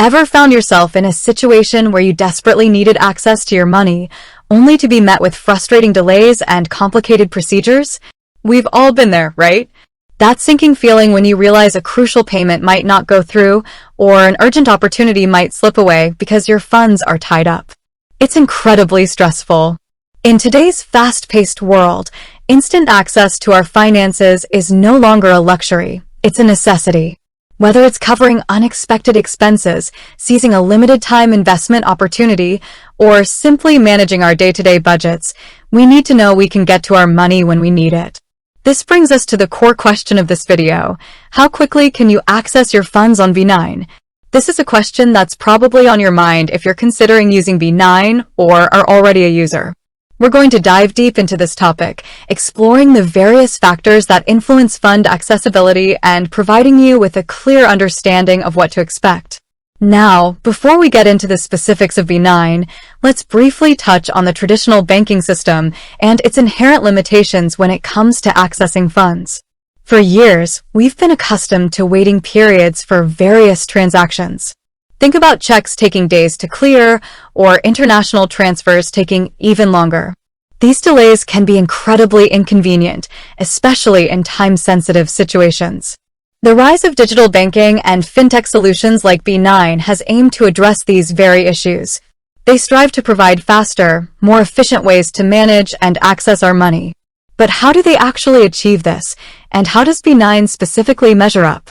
Ever found yourself in a situation where you desperately needed access to your money, only to be met with frustrating delays and complicated procedures? We've all been there, right? That sinking feeling when you realize a crucial payment might not go through, or an urgent opportunity might slip away because your funds are tied up. It's incredibly stressful. In today's fast-paced world, instant access to our finances is no longer a luxury, it's a necessity. Whether it's covering unexpected expenses, seizing a limited-time investment opportunity, or simply managing our day-to-day budgets, we need to know we can get to our money when we need it. This brings us to the core question of this video. How quickly can you access your funds on V9? This is a question that's probably on your mind if you're considering using V9 or are already a user. We're going to dive deep into this topic, exploring the various factors that influence fund accessibility and providing you with a clear understanding of what to expect. Now, before we get into the specifics of V9, let's briefly touch on the traditional banking system and its inherent limitations when it comes to accessing funds. For years, we've been accustomed to waiting periods for various transactions. Think about checks taking days to clear, or international transfers taking even longer. These delays can be incredibly inconvenient, especially in time-sensitive situations. The rise of digital banking and fintech solutions like V9 has aimed to address these very issues. They strive to provide faster, more efficient ways to manage and access our money. But how do they actually achieve this, and how does V9 specifically measure up?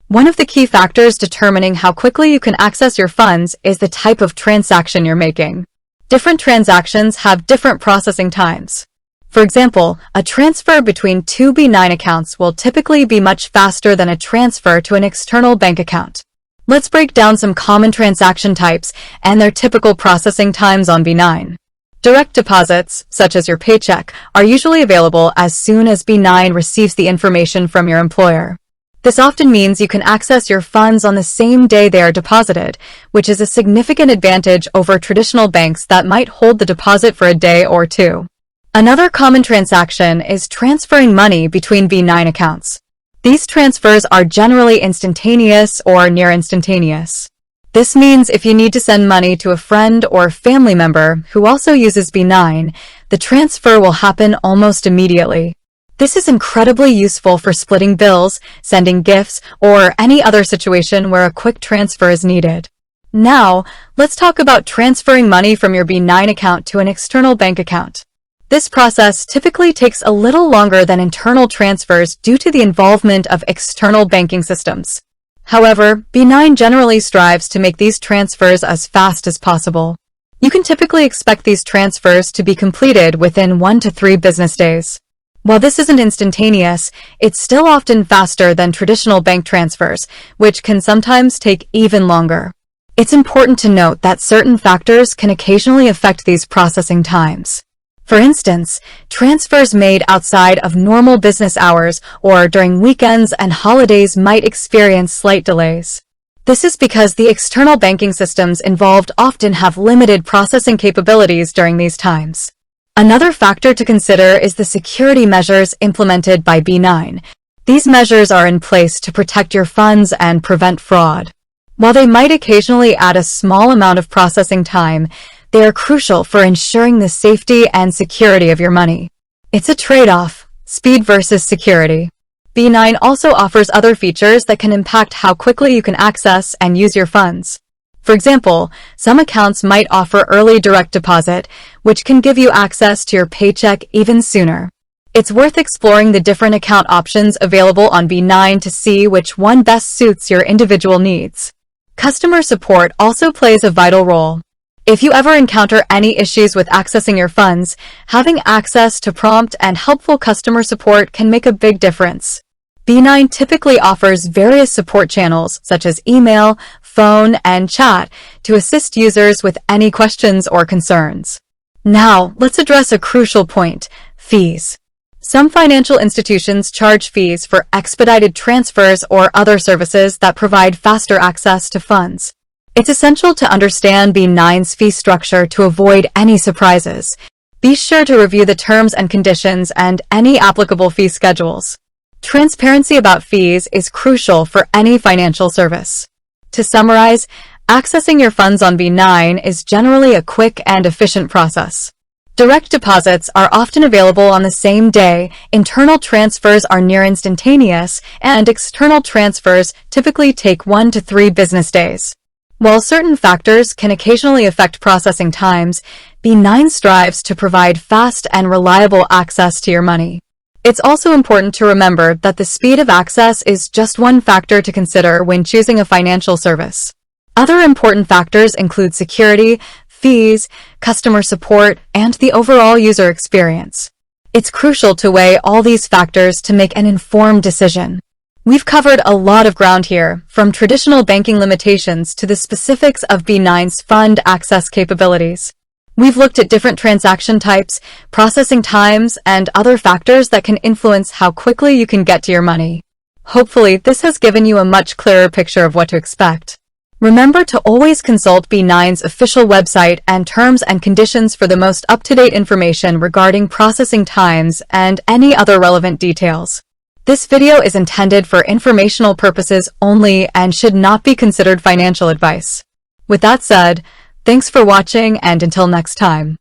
One of the key factors determining how quickly you can access your funds is the type of transaction you're making. Different transactions have different processing times. For example, a transfer between two V9 accounts will typically be much faster than a transfer to an external bank account. Let's break down some common transaction types and their typical processing times on V9. Direct deposits, such as your paycheck, are usually available as soon as V9 receives the information from your employer. This often means you can access your funds on the same day they are deposited, which is a significant advantage over traditional banks that might hold the deposit for a day or two. Another common transaction is transferring money between V9 accounts. These transfers are generally instantaneous or near instantaneous. This means if you need to send money to a friend or family member who also uses V9, the transfer will happen almost immediately. This is incredibly useful for splitting bills, sending gifts, or any other situation where a quick transfer is needed. Now, let's talk about transferring money from your V9 account to an external bank account. This process typically takes a little longer than internal transfers due to the involvement of external banking systems. However, V9 generally strives to make these transfers as fast as possible. You can typically expect these transfers to be completed within 1 to 3 business days. While this isn't instantaneous, it's still often faster than traditional bank transfers, which can sometimes take even longer. It's important to note that certain factors can occasionally affect these processing times. For instance, transfers made outside of normal business hours or during weekends and holidays might experience slight delays. This is because the external banking systems involved often have limited processing capabilities during these times. Another factor to consider is the security measures implemented by V9. These measures are in place to protect your funds and prevent fraud. While they might occasionally add a small amount of processing time, they are crucial for ensuring the safety and security of your money. It's a trade-off, speed versus security. V9 also offers other features that can impact how quickly you can access and use your funds. For example, some accounts might offer early direct deposit, which can give you access to your paycheck even sooner. It's worth exploring the different account options available on V9 to see which one best suits your individual needs. Customer support also plays a vital role. If you ever encounter any issues with accessing your funds, having access to prompt and helpful customer support can make a big difference. V9 typically offers various support channels such as email, phone, and chat to assist users with any questions or concerns. Now, let's address a crucial point: fees. Some financial institutions charge fees for expedited transfers or other services that provide faster access to funds. It's essential to understand V9's fee structure to avoid any surprises. Be sure to review the terms and conditions and any applicable fee schedules. Transparency about fees is crucial for any financial service. To summarize, Accessing your funds on B9 is generally a quick and efficient process. Direct deposits are often available on the same day, internal transfers are near instantaneous, and external transfers typically take 1 to 3 business days. While certain factors can occasionally affect processing times, B9 strives to provide fast and reliable access to your money. It's also important to remember that the speed of access is just one factor to consider when choosing a financial service. Other important factors include security, fees, customer support, and the overall user experience. It's crucial to weigh all these factors to make an informed decision. We've covered a lot of ground here, from traditional banking limitations to the specifics of B9's fund access capabilities. We've looked at different transaction types, processing times, and other factors that can influence how quickly you can get to your money. Hopefully, this has given you a much clearer picture of what to expect. Remember to always consult B9's official website and terms and conditions for the most up-to-date information regarding processing times and any other relevant details. This video is intended for informational purposes only and should not be considered financial advice. With that said, thanks for watching, and until next time.